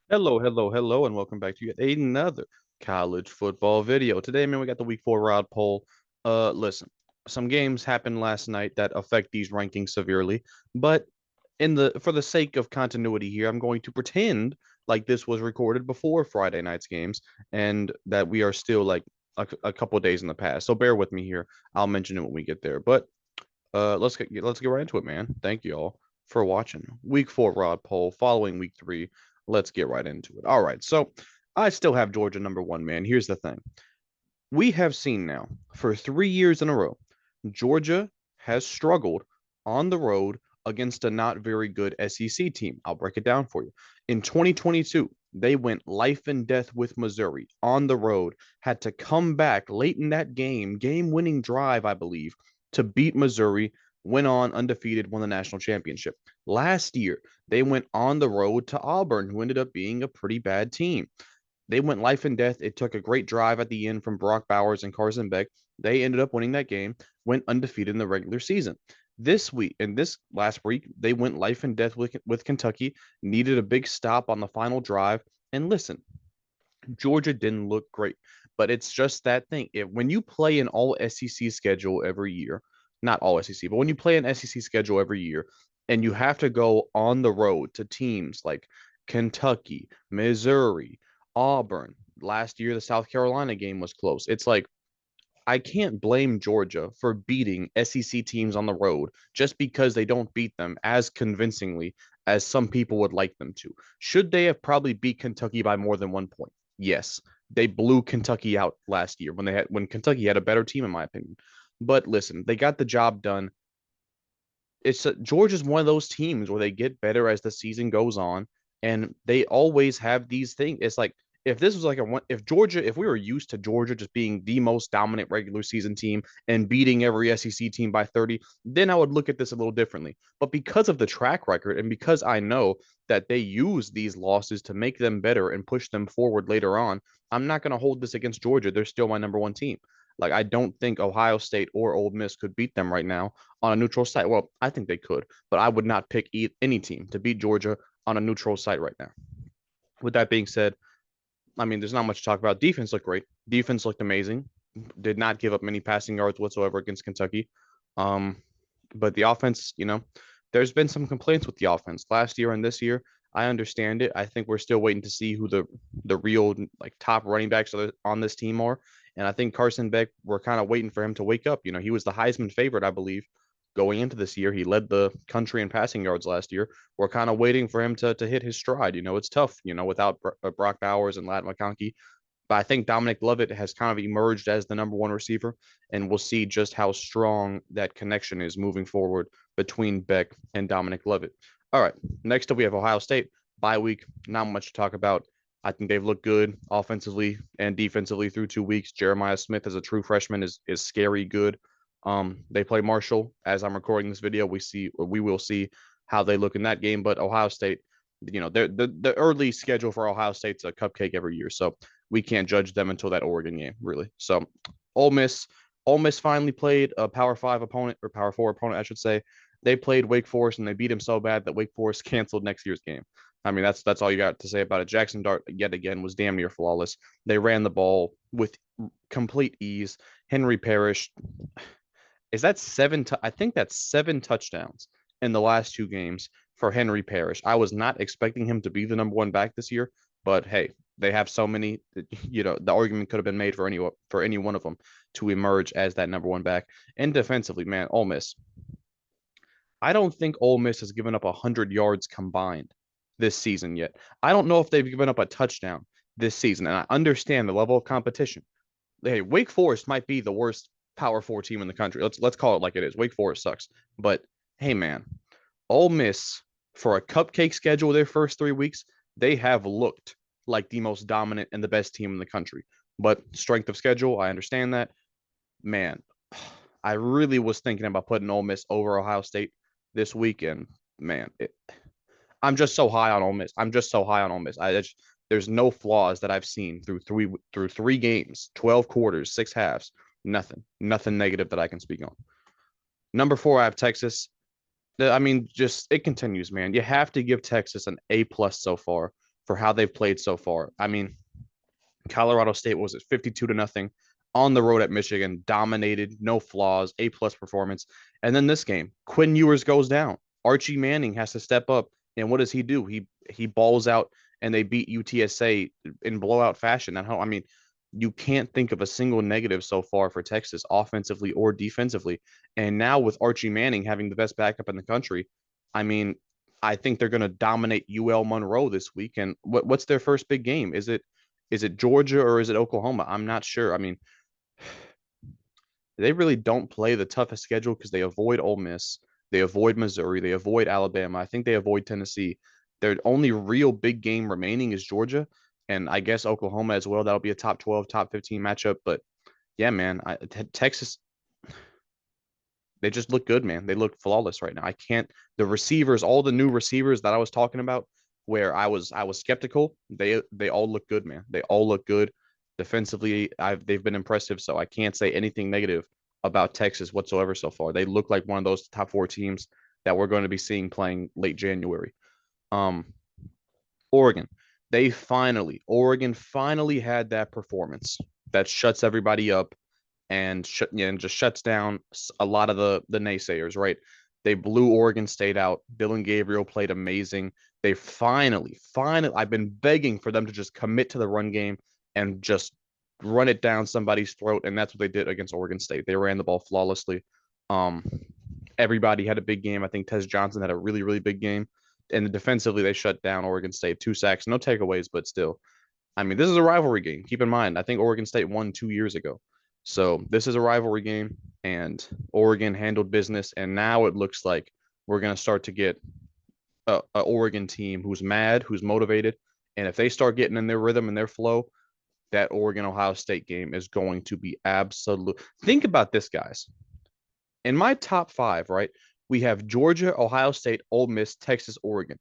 Hello, hello, hello, and welcome back to yet another college football video. Today, man, we got the week 4 Raad poll. Listen, some games happened last night that affect these rankings severely, but for the sake of continuity here, I'm going to pretend like this was recorded before Friday night's games and that we are still like a couple days in the past. So bear with me here. I'll mention it when we get there. But let's get right into it, man. Thank you all for watching. Week 4 Rod poll following week 3. Let's get right into it. All right. So I still have Georgia number 1, man. Here's the thing. We have seen now for 3 years in a row, Georgia has struggled on the road against a not very good SEC team. I'll break it down for you. In 2022, they went life and death with Missouri on the road, had to come back late in that game winning drive, I believe, to beat Missouri, went on undefeated, won the national championship. Last year, they went on the road to Auburn, who ended up being a pretty bad team. They went life and death. It took a great drive at the end from Brock Bowers and Carson Beck. They ended up winning that game, went undefeated in the regular season. This week and this last week, they went life and death with Kentucky, needed a big stop on the final drive. And listen, Georgia didn't look great, but it's just that thing. When you play an all SEC schedule every year, not all SEC, but when you play an SEC schedule every year and you have to go on the road to teams like Kentucky, Missouri, Auburn, last year the South Carolina game was close. It's like I can't blame Georgia for beating SEC teams on the road just because they don't beat them as convincingly as some people would like them to. Should they have probably beat Kentucky by more than 1 point? Yes. They blew Kentucky out last year when Kentucky had a better team, in my opinion. But listen, they got the job done. Georgia's one of those teams where they get better as the season goes on, and they always have these things. It's like if this was like a one, if we were used to Georgia just being the most dominant regular season team and beating every SEC team by 30, then I would look at this a little differently. But because of the track record and because I know that they use these losses to make them better and push them forward later on, I'm not going to hold this against Georgia. They're still my number 1 team. Like I don't think Ohio State or Ole Miss could beat them right now on a neutral site. Well, I think they could, but I would not pick any team to beat Georgia on a neutral site right now. With that being said, I mean, there's not much to talk about. Defense looked great. Defense looked amazing. Did not give up many passing yards whatsoever against Kentucky. Um, but the offense, there's been some complaints with the offense last year and this year. I understand it. I think we're still waiting to see who the real like top running backs on this team are. And I think Carson Beck, we're kind of waiting for him to wake up. He was the Heisman favorite, I believe, going into this year. He led the country in passing yards last year. We're kind of waiting for him to hit his stride. It's tough, without Brock Bowers and Ladd McConkey. But I think Dominic Lovett has kind of emerged as the number 1 receiver, and we'll see just how strong that connection is moving forward between Beck and Dominic Lovett. All right, next up we have Ohio State. Bye week, not much to talk about. I think they've looked good offensively and defensively through 2 weeks. Jeremiah Smith as a true freshman is scary good. They play Marshall. As I'm recording this video, we will see how they look in that game. But Ohio State, the early schedule for Ohio State's a cupcake every year, so we can't judge them until that Oregon game, really. So Ole Miss, Ole Miss finally played a Power Five opponent or Power Four opponent, I should say. They played Wake Forest and they beat him so bad that Wake Forest canceled next year's game. I mean, that's all you got to say about it. Jackson Dart yet again was damn near flawless. They ran the ball with complete ease. Henry Parrish, is that I think that's 7 touchdowns in the last 2 games for Henry Parrish. I was not expecting him to be the number 1 back this year, but hey, they have so many. The argument could have been made for any one of them to emerge as that number 1 back. And defensively, man, Ole Miss. I don't think Ole Miss has given up 100 yards combined this season yet. I don't know if they've given up a touchdown this season, and I understand the level of competition. Hey, Wake Forest might be the worst Power Four team in the country. Let's call it like it is. Wake Forest sucks, but hey, man, Ole Miss for a cupcake schedule their first 3 weeks, they have looked like the most dominant and the best team in the country. But strength of schedule, I understand that. Man, I really was thinking about putting Ole Miss over Ohio State this weekend. Man, I'm just so high on Ole Miss. I'm just so high on Ole Miss. There's no flaws that I've seen through three games, 12 quarters, 6 halves. Nothing negative that I can speak on. Number 4, I have Texas. I mean, just it continues, man. You have to give Texas an A plus so far for how they've played so far. I mean, Colorado State was it 52-0 on the road at Michigan, dominated, no flaws, A+ performance. And then this game, Quinn Ewers goes down. Archie Manning has to step up, and what does he do? He balls out, and they beat UTSA in blowout fashion. And how I mean, you can't think of a single negative so far for Texas, offensively or defensively. And now with Archie Manning having the best backup in the country, I mean, I think they're going to dominate UL Monroe this week. And what's their first big game? Is it Georgia or is it Oklahoma? I'm not sure. I mean, they really don't play the toughest schedule because they avoid Ole Miss, they avoid Missouri, they avoid Alabama. I think they avoid Tennessee. Their only real big game remaining is Georgia, and I guess Oklahoma as well. That'll be a top 12, top 15 matchup. But yeah, man, Texas, they just look good, man. They look flawless right now. I can't. The receivers, all the new receivers that I was talking about, where I was skeptical, they all look good, man. They all look good defensively. They've been impressive, so I can't say anything negative about Texas whatsoever so far. They look like one of those top four teams that we're going to be seeing playing late January. Um, Oregon, Oregon finally had that performance that shuts everybody up and just shuts down a lot of the naysayers, right? They blew Oregon State out. Dylan Gabriel played amazing. They finally, I've been begging for them to just commit to the run game and just run it down somebody's throat, and that's what they did against Oregon State. They ran the ball flawlessly. Um, Everybody had a big game. I think Tez Johnson had a really, really big game. And defensively, they shut down Oregon State. 2 sacks, no takeaways, but still. I mean, this is a rivalry game. Keep in mind, I think Oregon State won 2 years ago. So this is a rivalry game, and Oregon handled business. And now it looks like we're going to start to get a Oregon team who's mad, who's motivated. And if they start getting in their rhythm and their flow, that Oregon Ohio State game is going to be absolute. Think about this, guys. In my top five, right, we have Georgia, Ohio State, Ole Miss, Texas, Oregon.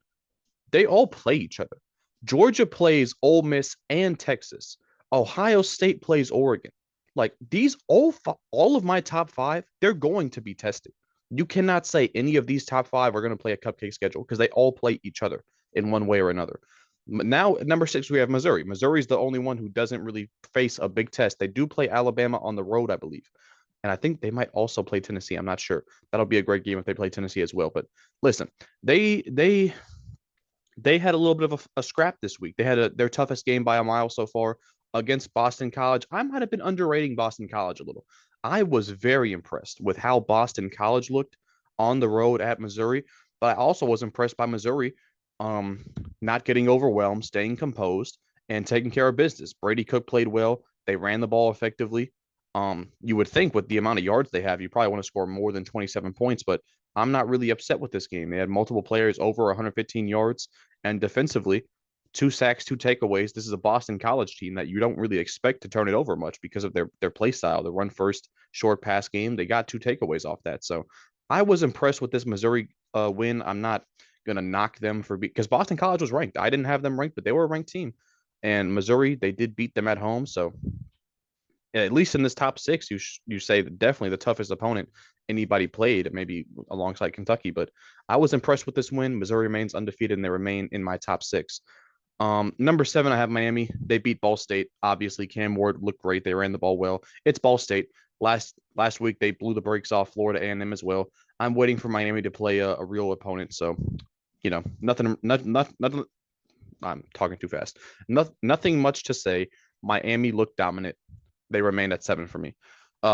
They all play each other. Georgia plays Ole Miss and Texas. Ohio State plays Oregon. Like these all of my top five, they're going to be tested. You cannot say any of these top five are going to play a cupcake schedule because they all play each other in one way or another. Now, number six, we have Missouri. Missouri's the only one who doesn't really face a big test. They do play Alabama on the road, I believe. And I think they might also play Tennessee. I'm not sure. That'll be a great game if they play Tennessee as well. But listen, they had a little bit of a scrap this week. They had their toughest game by a mile so far against Boston College. I might have been underrating Boston College a little. I was very impressed with how Boston College looked on the road at Missouri, but I also was impressed by Missouri um, not getting overwhelmed, staying composed, and taking care of business. Brady Cook played well. They ran the ball effectively. You would think with the amount of yards they have, you probably want to score more than 27 points, but I'm not really upset with this game. They had multiple players over 115 yards, and defensively, 2 sacks, 2 takeaways. This is a Boston College team that you don't really expect to turn it over much because of their play style, the run first short pass game. They got 2 takeaways off that. So I was impressed with this Missouri win. I'm not gonna knock them for because Boston College was ranked. I didn't have them ranked, but they were a ranked team. And Missouri, they did beat them at home. So at least in this top six, you say that definitely the toughest opponent anybody played, maybe alongside Kentucky. But I was impressed with this win. Missouri remains undefeated, and they remain in my top six. Number seven, I have Miami. They beat Ball State. Obviously, Cam Ward looked great. They ran the ball well. It's Ball State. Last week they blew the brakes off Florida A&M as well. I'm waiting for Miami to play a real opponent. So, nothing. I'm talking too fast. Nothing much to say. Miami looked dominant. They remained at seven for me.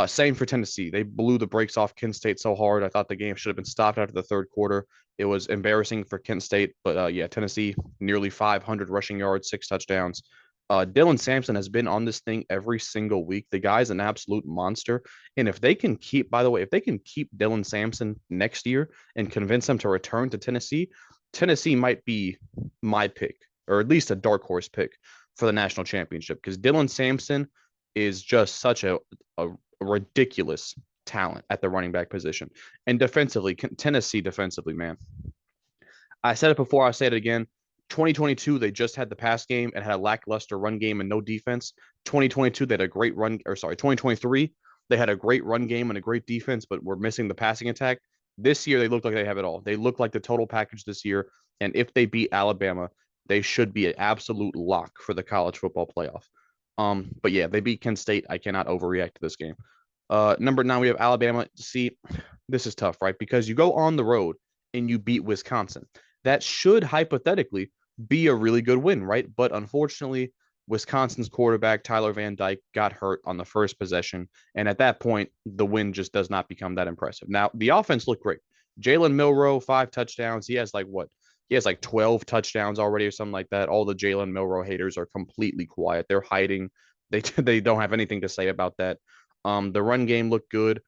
Same for Tennessee. They blew the brakes off Kent State so hard. I thought the game should have been stopped after the third quarter. It was embarrassing for Kent State, but yeah, Tennessee nearly 500 rushing yards, 6 touchdowns. Dylan Sampson has been on this thing every single week. The guy's an absolute monster. And if they can keep, by the way, if they can keep Dylan Sampson next year and convince him to return to Tennessee, Tennessee might be my pick, or at least a dark horse pick for the national championship because Dylan Sampson is just such a ridiculous talent at the running back position. And defensively, Tennessee defensively, man. I said it before, I'll say it again. 2022, they just had the pass game and had a lackluster run game and no defense. 2022, they had a great run, or sorry, 2023, they had a great run game and a great defense, but were missing the passing attack. This year, they look like they have it all. They look like the total package this year. And if they beat Alabama, they should be an absolute lock for the college football playoff. But yeah, they beat Kent State. I cannot overreact to this game. Number 9, we have Alabama. See, this is tough, right? Because you go on the road and you beat Wisconsin. That should hypothetically be a really good win, right? But unfortunately, Wisconsin's quarterback, Tyler Van Dyke, got hurt on the first possession. And at that point, the win just does not become that impressive. Now, the offense looked great. Jalen Milroe, 5 touchdowns. He has like what? He has like 12 touchdowns already or something like that. All the Jalen Milroe haters are completely quiet. They're hiding. They don't have anything to say about that. The run game looked good.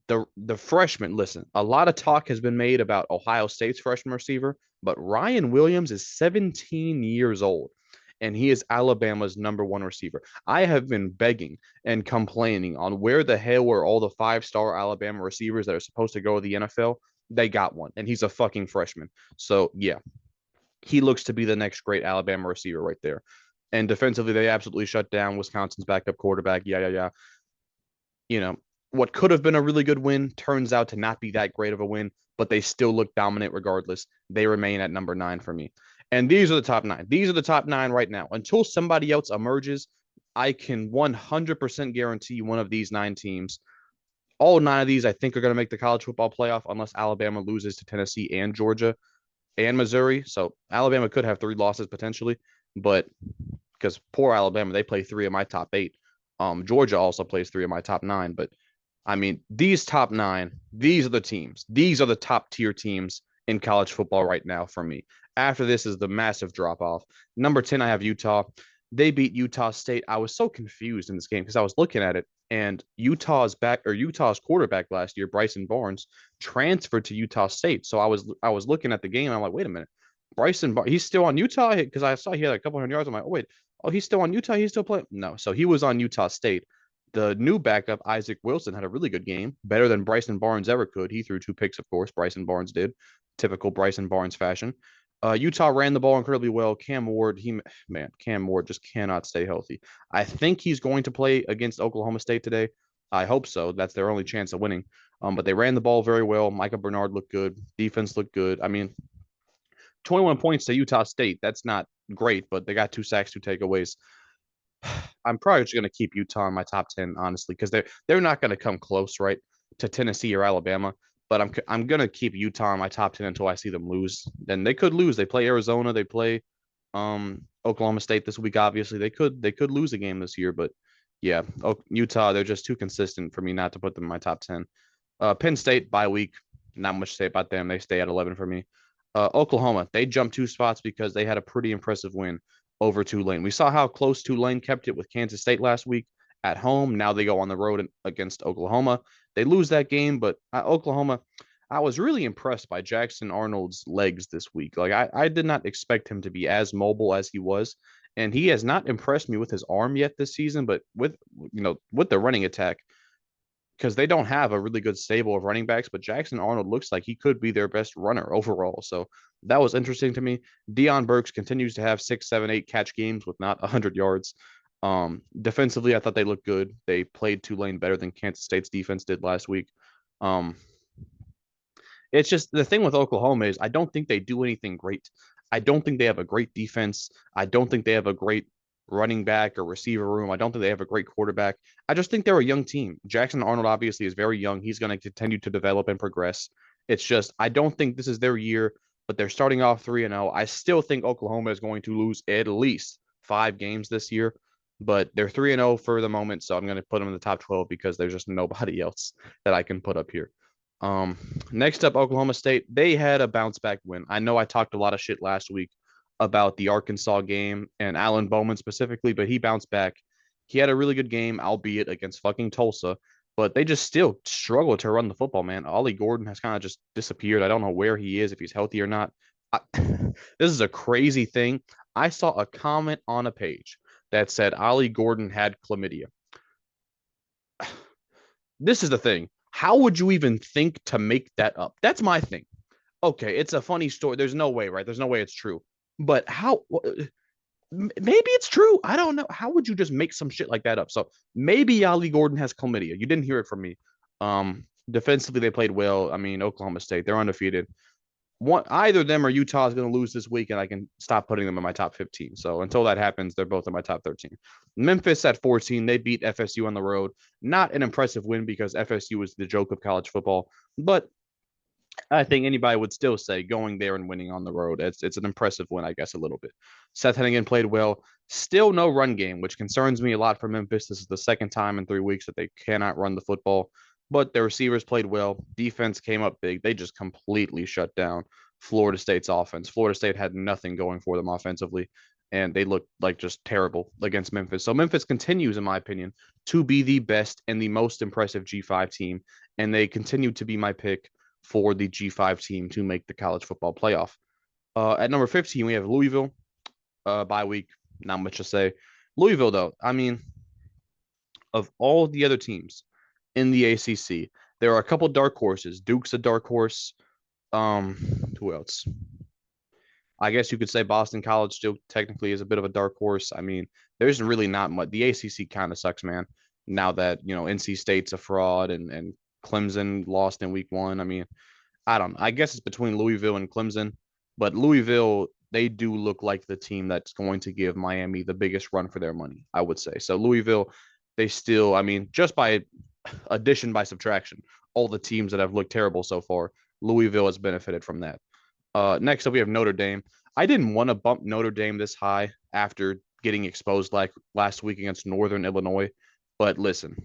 The freshman, listen, a lot of talk has been made about Ohio State's freshman receiver, but Ryan Williams is 17 years old and he is Alabama's number one receiver. I have been begging and complaining on where the hell were all the 5-star Alabama receivers that are supposed to go to the NFL. They got one, and he's a fucking freshman. So, yeah, he looks to be the next great Alabama receiver right there. And defensively, they absolutely shut down Wisconsin's backup quarterback. Yeah, yeah, yeah. You know, what could have been a really good win turns out to not be that great of a win, but they still look dominant regardless. They remain at number 9 for me. And these are the top 9. These are the top 9 right now. Until somebody else emerges, I can 100% guarantee one of these 9 teams. All 9 of these, I think, are going to make the college football playoff unless Alabama loses to Tennessee and Georgia and Missouri. So Alabama could have 3 losses potentially, but because poor Alabama, they play 3 of my top 8. Georgia also plays 3 of my top 9, but I mean, these top 9, these are the teams. These are the top tier teams in college football right now for me. After this is the massive drop off. Number 10, I have Utah. They beat Utah State. I was so confused in this game because I was looking at it and Utah's quarterback last year, Bryson Barnes, transferred to Utah State. So I was looking at the game and I'm like, wait a minute. He's still on Utah because I saw he had a couple hundred yards. I'm like, oh wait, oh he's still on Utah. He's still playing. No, so he was on Utah State. The new backup, Isaac Wilson, had a really good game, better than Bryson Barnes ever could. He threw 2 picks, of course. Bryson Barnes did, typical Bryson Barnes fashion. Utah ran the ball incredibly well. Cam Ward just cannot stay healthy. I think he's going to play against Oklahoma State today. I hope so. That's their only chance of winning. But they ran the ball very well. Micah Bernard looked good. Defense looked good. I mean, 21 points to Utah State. That's not great, but they got 2 sacks, 2 takeaways. I'm probably just going to keep Utah in my top 10, honestly, because they're not going to come close, right, to Tennessee or Alabama. But I'm going to keep Utah in my top 10 until I see them lose. And they could lose. They play Arizona. They play Oklahoma State this week. Obviously, they could lose a game this year. But yeah, Utah, they're just too consistent for me not to put them in my top 10. Penn State bye week. Not much to say about them. They stay at 11 for me. Oklahoma, they jumped 2 spots because they had a pretty impressive win over Tulane. We saw how close Tulane kept it with Kansas State last week at home. Now they go on the road against Oklahoma. They lose that game, but Oklahoma, I was really impressed by Jackson Arnold's legs this week. Like I did not expect him to be as mobile as he was. And he has not impressed me with his arm yet this season, but with the running attack, because they don't have a really good stable of running backs, but Jackson Arnold looks like he could be their best runner overall. So that was interesting to me. Deion Burks continues to have 6, 7, 8 catch games with not 100 yards. Defensively, I thought they looked good. They played Tulane better than Kansas State's defense did last week. Um, it's just the thing with Oklahoma is I don't think they do anything great. I don't think they have a great defense. I don't think they have a great running back or receiver room. I don't think they have a great quarterback. I just think they're a young team. Jackson Arnold obviously is very young. He's going to continue to develop and progress. It's just I don't think this is their year, but they're starting off 3-0. I still think Oklahoma is going to lose at least 5 games this year, but they're 3-0 for the moment, so I'm going to put them in the top 12 because there's just nobody else that I can put up here. Um, Next up, Oklahoma State. They had a bounce back win. I know I talked a lot of shit last week about the Arkansas game and Alan Bowman specifically, but he bounced back. He had a really good game, albeit against fucking Tulsa, but they just still struggle to run the football, man. Ollie Gordon has kind of just disappeared. I don't know where he is, if he's healthy or not. This is a crazy thing. I saw a comment on a page that said Ollie Gordon had chlamydia. This is the thing. How would you even think to make that up? That's my thing. Okay, it's a funny story. There's no way, right? There's no way it's true. But how? Maybe it's true. I don't know. How would you just make some shit like that up? So maybe Ali Gordon has chlamydia. You didn't hear it from me. Defensively, they played well. I mean, Oklahoma State, they're undefeated. one either them or Utah is going to lose this week, and I can stop putting them in my top 15. So until that happens, they're both in my top 13. Memphis at 14, they beat FSU on the road. Not an impressive win because FSU is the joke of college football, but I think anybody would still say going there and winning on the road. It's an impressive win, I guess, a little bit. Seth Hennigan played well. Still no run game, which concerns me a lot for Memphis. This is the second time in 3 weeks that they cannot run the football, but their receivers played well. Defense came up big. They just completely shut down Florida State's offense. Florida State had nothing going for them offensively, and they looked like just terrible against Memphis. So Memphis continues, in my opinion, to be the best and the most impressive G5 team, and they continue to be my pick for the G5 team to make the college football playoff. At number 15, we have Louisville. Bye week, not much to say. Louisville, though, I mean, of all the other teams in the ACC, there are a couple dark horses. Duke's a dark horse. Who else? I guess you could say Boston College still technically is a bit of a dark horse. I mean, there's really not much. The ACC kind of sucks, man. Now that NC State's a fraud and Clemson lost in week one. I mean, I don't know. I guess it's between Louisville and Clemson, but Louisville, they do look like the team that's going to give Miami the biggest run for their money, I would say. So Louisville, they still, I mean, just by addition by subtraction, all the teams that have looked terrible so far, Louisville has benefited from that. Next up, we have Notre Dame. I didn't want to bump Notre Dame this high after getting exposed like last week against Northern Illinois, but listen,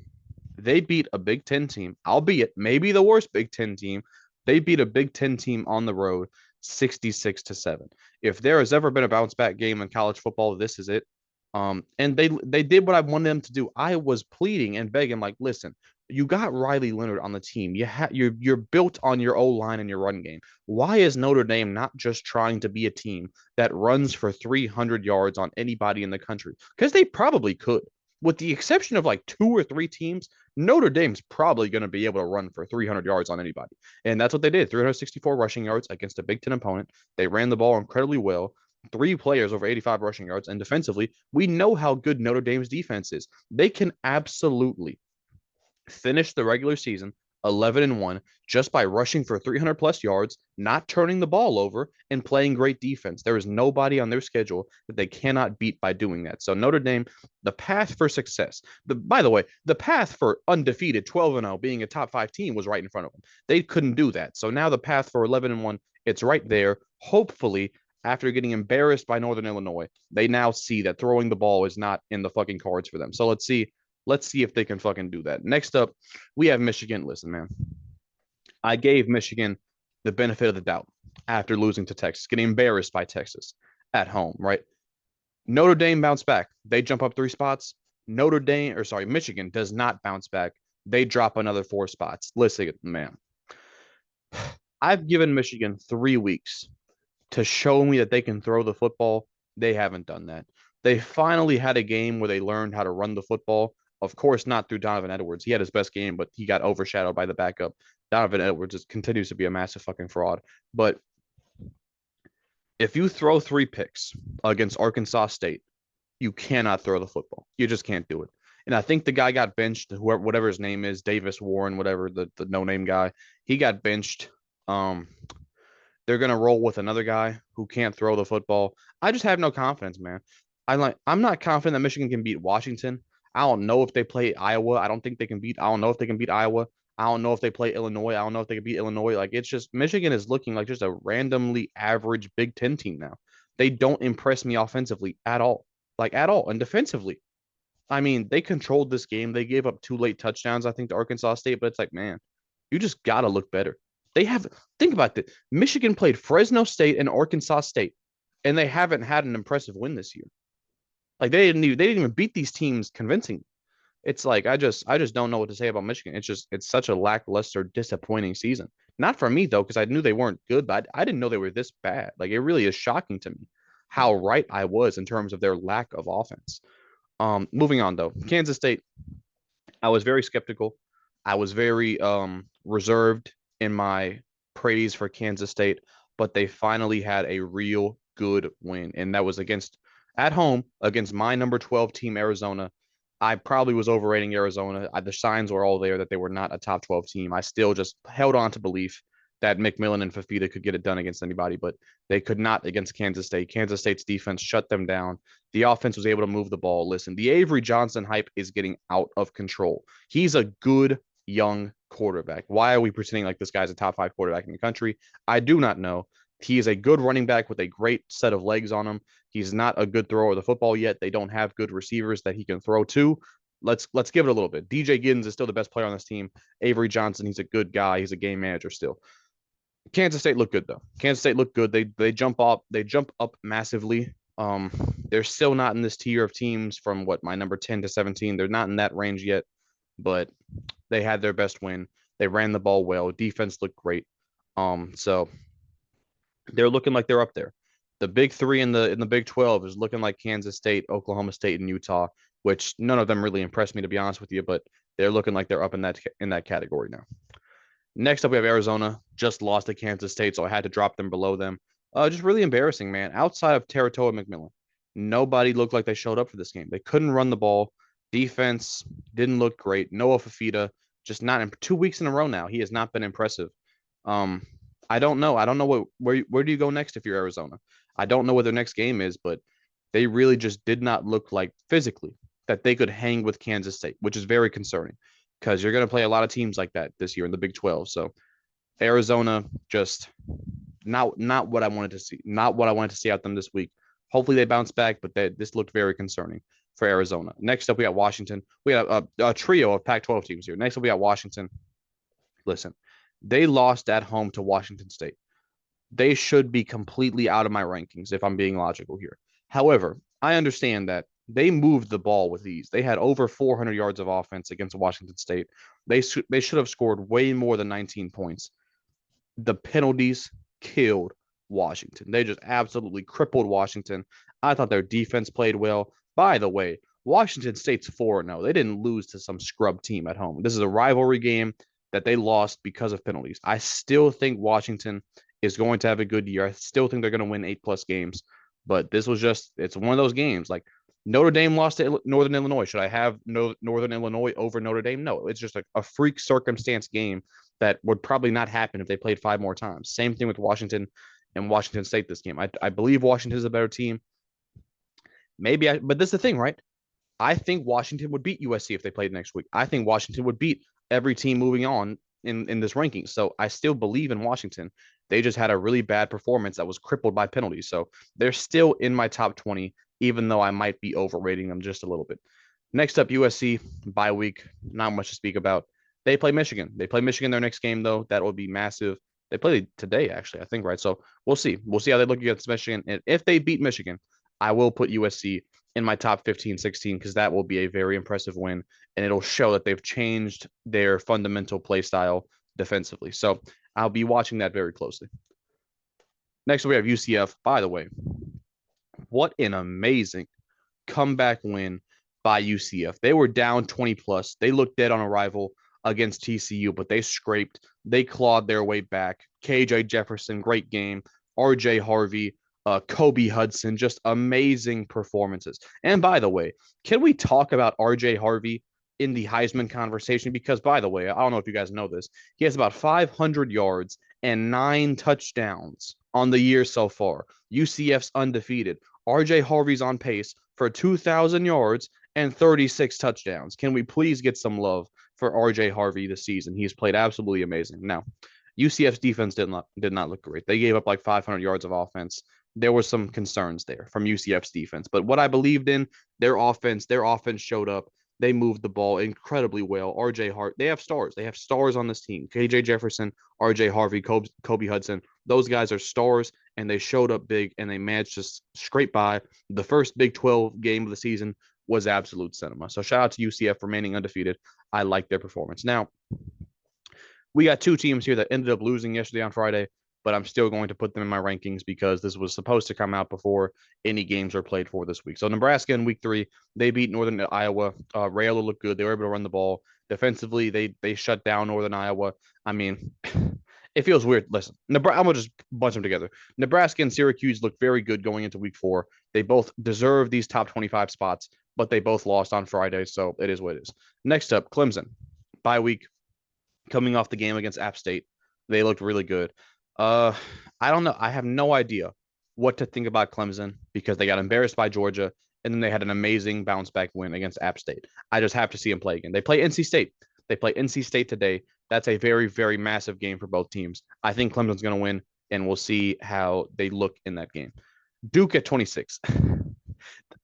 they beat a Big Ten team, albeit maybe the worst Big Ten team. They beat a Big Ten team on the road 66-7. If there has ever been a bounce back game in college football, this is it. And they did what I wanted them to do. I was pleading and begging, like, listen, you got Riley Leonard on the team. You're built on your O line and your run game. Why is Notre Dame not just trying to be a team that runs for 300 yards on anybody in the country? Because they probably could. With the exception of like two or three teams, Notre Dame's probably going to be able to run for 300 yards on anybody. And that's what they did, 364 rushing yards against a Big Ten opponent. They ran the ball incredibly well. Three players over 85 rushing yards. And defensively, we know how good Notre Dame's defense is. They can absolutely finish the regular season 11-1 just by rushing for 300 plus yards, not turning the ball over, and playing great defense. There is nobody on their schedule that they cannot beat by doing that. So Notre Dame, the path for success. By the way, the path for undefeated 12-0 being a top 5 team was right in front of them. They couldn't do that. So now the path for 11-1, it's right there. Hopefully, after getting embarrassed by Northern Illinois, they now see that throwing the ball is not in the fucking cards for them. So let's see if they can fucking do that. Next up, we have Michigan. Listen, man, I gave Michigan the benefit of the doubt after losing to Texas, getting embarrassed by Texas at home, right? Notre Dame bounced back. They jump up 3 spots. Michigan does not bounce back. They drop another 4 spots. Listen, man, I've given Michigan 3 weeks to show me that they can throw the football. They haven't done that. They finally had a game where they learned how to run the football. Of course, not through Donovan Edwards. He had his best game, but he got overshadowed by the backup. Donovan Edwards continues to be a massive fucking fraud. But if you throw 3 picks against Arkansas State, you cannot throw the football. You just can't do it. And I think the guy got benched, whoever, whatever his name is, Davis Warren, whatever the no name guy, he got benched. Um, they're gonna roll with another guy who can't throw the football. I just have no confidence, man. I'm not confident that Michigan can beat Washington. I don't know if they play Iowa. I don't know if they can beat Iowa. I don't know if they play Illinois. I don't know if they can beat Illinois. Like it's just Michigan is looking like just a randomly average Big Ten team now. They don't impress me offensively at all. Like at all. And defensively. I mean, they controlled this game. They gave up 2 late touchdowns, I think, to Arkansas State, but it's like, man, you just gotta look better. They have think about this. Michigan played Fresno State and Arkansas State, and they haven't had an impressive win this year. Like they didn't even beat these teams convincingly. It's like I just don't know what to say about Michigan. It's such a lackluster, disappointing season. Not for me though, because I knew they weren't good, but I didn't know they were this bad. Like it really is shocking to me how right I was in terms of their lack of offense. Moving on though, Kansas State. I was very skeptical. I was very reserved in my praise for Kansas State, but they finally had a real good win, and that was against at home against my number 12 team, Arizona. I probably was overrating Arizona. The signs were all there that they were not a top 12 team. I still just held on to belief that McMillan and Fafita could get it done against anybody, but they could not against Kansas State. Kansas State's defense shut them down. The offense was able to move the ball. Listen, the Avery Johnson hype is getting out of control. He's a good young quarterback. Why are we pretending like this guy's a top 5 quarterback in the country? I do not know. He is a good running back with a great set of legs on him. He's not a good thrower of the football yet. They don't have good receivers that he can throw to. Let's give it a little bit. DJ Giddens is still the best player on this team. Avery Johnson, he's a good guy. He's a game manager still. Kansas State looked good though. Kansas State looked good. They jump up. They jump up massively. They're still not in this tier of teams from what my number 10 to 17. They're not in that range yet, but they had their best win. They ran the ball well. Defense looked great. So they're looking like they're up there. The big three in the Big 12 is looking like Kansas State, Oklahoma State, and Utah, which none of them really impressed me to be honest with you, but they're looking like they're up in that category now. Next up, we have Arizona. Just lost to Kansas State, so I had to drop them below them. Just really embarrassing, man. Outside of Territoa and McMillan, nobody looked like they showed up for this game. They couldn't run the ball. Defense didn't look great. Noah Fafita, just not in 2 weeks in a row now. He has not been impressive. Um, I don't know. I don't know where do you go next if you're Arizona? I don't know what their next game is, but they really just did not look like physically that they could hang with Kansas State, which is very concerning because you're going to play a lot of teams like that this year in the Big 12. So Arizona just not what I wanted to see, not what I wanted to see out them this week. Hopefully they bounce back, but this looked very concerning for Arizona. Next up, we got Washington. We got a trio of Pac-12 teams here. Next up, we got Washington. Listen, they lost at home to Washington State. They should be completely out of my rankings if I'm being logical here. However, I understand that they moved the ball with ease. They had over 400 yards of offense against Washington State. They should have scored way more than 19 points. The penalties killed Washington. They just absolutely crippled Washington. I thought their defense played well. By the way, Washington State's 4-0. They didn't lose to some scrub team at home. This is a rivalry game that they lost because of penalties. I still think Washington is going to have a good year. I still think they're going to win 8+ games, but this was it's one of those games. Like Notre Dame lost to Northern Illinois. Should I have Northern Illinois over Notre Dame? No, it's just a freak circumstance game that would probably not happen if they played 5 more times. Same thing with Washington and Washington State this game. I believe Washington is a better team. But this is the thing, right? I think Washington would beat USC if they played next week. I think Washington would beat every team moving on in this ranking. So I still believe in Washington. They just had a really bad performance that was crippled by penalties. So they're still in my top 20, even though I might be overrating them just a little bit. Next up, USC bye week. Not much to speak about. They play Michigan. They play Michigan their next game, though. That will be massive. They play today, actually, I think, right? So we'll see. We'll see how they look against Michigan. And if they beat Michigan, I will put USC in my top 15, 16, because that will be a very impressive win. And it'll show that they've changed their fundamental play style defensively. So I'll be watching that very closely. Next, we have UCF. By the way, what an amazing comeback win by UCF. They were down 20 plus. They looked dead on arrival against TCU, but they scraped. They clawed their way back. KJ Jefferson, great game. RJ Harvey, Kobe Hudson, just amazing performances. And by the way, can we talk about RJ Harvey in the Heisman conversation? Because by the way, I don't know if you guys know this, he has about 500 yards and 9 touchdowns on the year so far. UCF's undefeated. RJ Harvey's on pace for 2,000 yards and 36 touchdowns. Can we please get some love for RJ Harvey this season? He's played absolutely amazing. Now, UCF's defense did not look great. They gave up like 500 yards of offense. There were some concerns there from UCF's defense, but what I believed in, their offense showed up. They moved the ball incredibly well. RJ Hart, they have stars. They have stars on this team. KJ Jefferson, RJ Harvey, Kobe Hudson. Those guys are stars, and they showed up big, and they managed to scrape by. The first Big 12 game of the season was absolute cinema. So shout out to UCF remaining undefeated. I like their performance. Now, we got 2 teams here that ended up losing yesterday on Friday, but I'm still going to put them in my rankings because this was supposed to come out before any games are played for this week. So Nebraska in week 3, they beat Northern Iowa. Rayola looked good. They were able to run the ball. Defensively, they shut down Northern Iowa. I mean, it feels weird. Listen, I'm going to just bunch them together. Nebraska and Syracuse looked very good going into week 4. They both deserve these top 25 spots, but they both lost on Friday, so it is what it is. Next up, Clemson. Bye week, coming off the game against App State. They looked really good. Uh, I don't know. I have no idea what to think about Clemson because they got embarrassed by Georgia and then they had an amazing bounce back win against App State. I just have to see them play again. They play NC State. They play NC State today. That's a very, very massive game for both teams. I think Clemson's going to win, and we'll see how they look in that game. Duke at 26.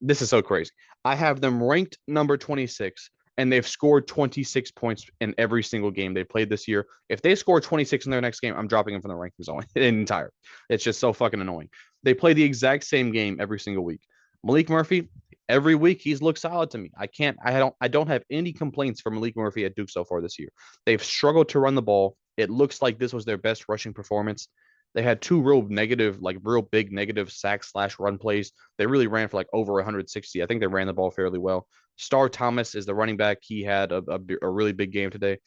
This is so crazy. I have them ranked number 26, and they've scored 26 points in every single game they played this year. If they score 26 in their next game, I'm dropping them from the rankings on entire. It's just so fucking annoying. They play the exact same game every single week. Malik Murphy, every week he's looked solid to me. I don't have any complaints for Malik Murphy at Duke so far this year. They've struggled to run the ball. It looks like this was their best rushing performance. They had two real negative, like real big negative sack/run plays. They really ran for like over 160. I think they ran the ball fairly well. Star Thomas is the running back. He had a really big game today.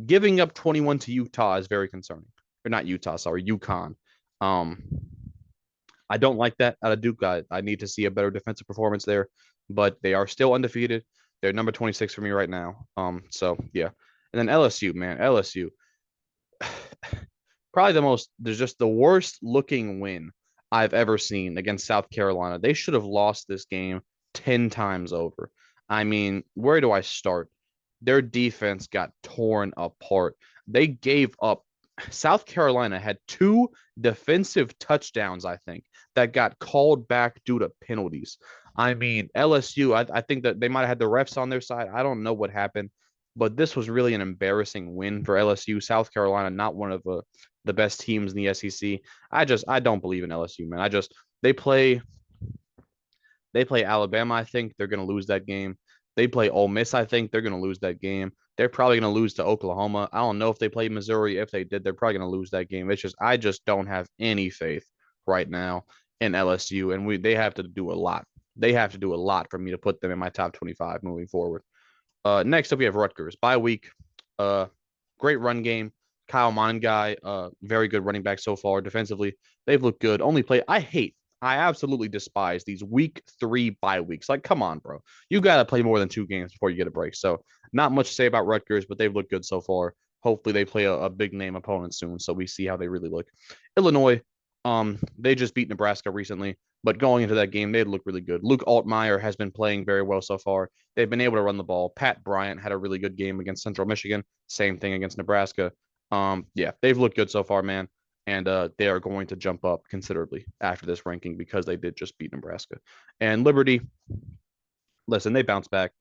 Giving up 21 to Utah is very concerning. Or not Utah, sorry, UConn. Um, I don't like that out of Duke. I need to see a better defensive performance there, but they are still undefeated. They're number 26 for me right now. So yeah. And then LSU, man, LSU probably there's just the worst looking win I've ever seen against South Carolina. They should have lost this game 10 times over. I mean, where do I start? Their defense got torn apart. They gave up. South Carolina had two defensive touchdowns, I think, that got called back due to penalties. I mean, LSU, I think that they might have had the refs on their side. I don't know what happened, but this was really an embarrassing win for LSU. South Carolina, not one of the best teams in the SEC. I don't believe in LSU, man. They play they play Alabama. I think they're going to lose that game. They play Ole Miss. I think they're going to lose that game. They're probably going to lose to Oklahoma. I don't know if they play Missouri. If they did, they're probably going to lose that game. I just don't have any faith right now in LSU, and they have to do a lot. They have to do a lot for me to put them in my top 25 moving forward. Next up, we have Rutgers. Bye week. Uh, Great run game. Kyle Mongai, very good running back so far. Defensively, they've looked good. Only play. I absolutely despise these week 3 bye weeks. Like, come on, bro. You got to play more than 2 games before you get a break. So, not much to say about Rutgers, but they've looked good so far. Hopefully, they play a big name opponent soon, so we see how they really look. Illinois, they just beat Nebraska recently, but going into that game, they look really good. Luke Altmaier has been playing very well so far. They've been able to run the ball. Pat Bryant had a really good game against Central Michigan. Same thing against Nebraska. Yeah, they've looked good so far, man. And they are going to jump up considerably after this ranking because they did just beat Nebraska. And Liberty, listen, they bounced back.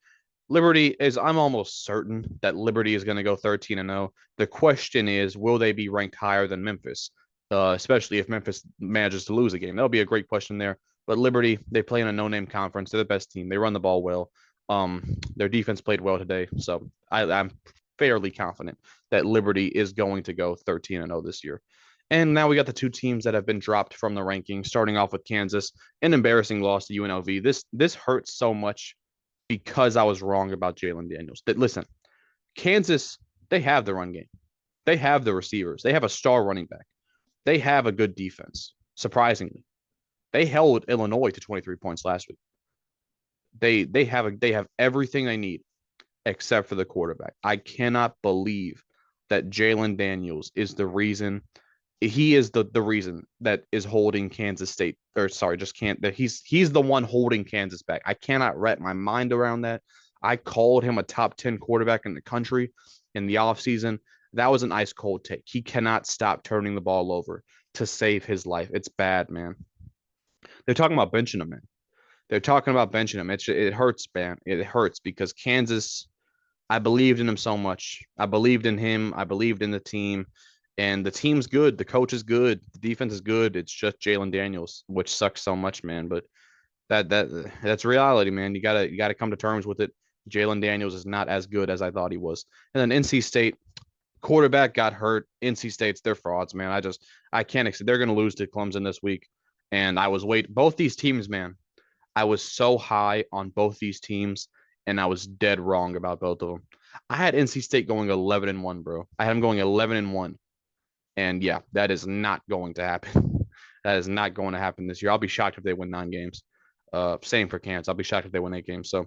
I'm almost certain that Liberty is going to go 13 and 0. The question is, will they be ranked higher than Memphis? Especially if Memphis manages to lose a game. That'll be a great question there. But Liberty, they play in a no-name conference. They're the best team. They run the ball well. Their defense played well today. So I'm fairly confident that Liberty is going to go 13 and 0 this year. And now we got the two teams that have been dropped from the ranking, starting off with Kansas, an embarrassing loss to UNLV. This hurts so much because I was wrong about Jalen Daniels. That listen, Kansas, they have the run game. They have the receivers. They have a star running back. They have a good defense, surprisingly. They held Illinois to 23 points last week. They have everything they need except for the quarterback. I cannot believe that Jalen Daniels is the reason he is the reason that is holding Kansas State, or sorry, just can't that he's the one holding Kansas back. I cannot wrap my mind around that. I called him a top 10 quarterback in the country in the offseason. That was an ice cold take. He cannot stop turning the ball over to save his life. It's bad, man. They're talking about benching him, man. They're talking about benching him. It hurts, man. It hurts because Kansas, I believed in him so much. I believed in him. I believed in the team. And the team's good. The coach is good. The defense is good. It's just Jalen Daniels, which sucks so much, man. But that's reality, man. You gotta come to terms with it. Jalen Daniels is not as good as I thought he was. And then NC State quarterback got hurt. NC State's they're frauds, man. I can't accept they're gonna lose to Clemson this week. And I was both these teams, man. I was so high on both these teams, and I was dead wrong about both of them. I had NC State going 11 and 1, bro. I had them going 11 and 1. And yeah, that is not going to happen. That is not going to happen this year. I'll be shocked if they win 9 games. Same for Kansas. I'll be shocked if they win 8 games. So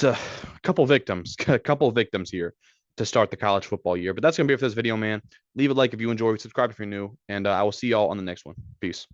a couple victims, a couple victims here. to start the college football year. But that's gonna be it for this video, man. Leave a like if you enjoy, subscribe if you're new, and I will see y'all on the next one. Peace.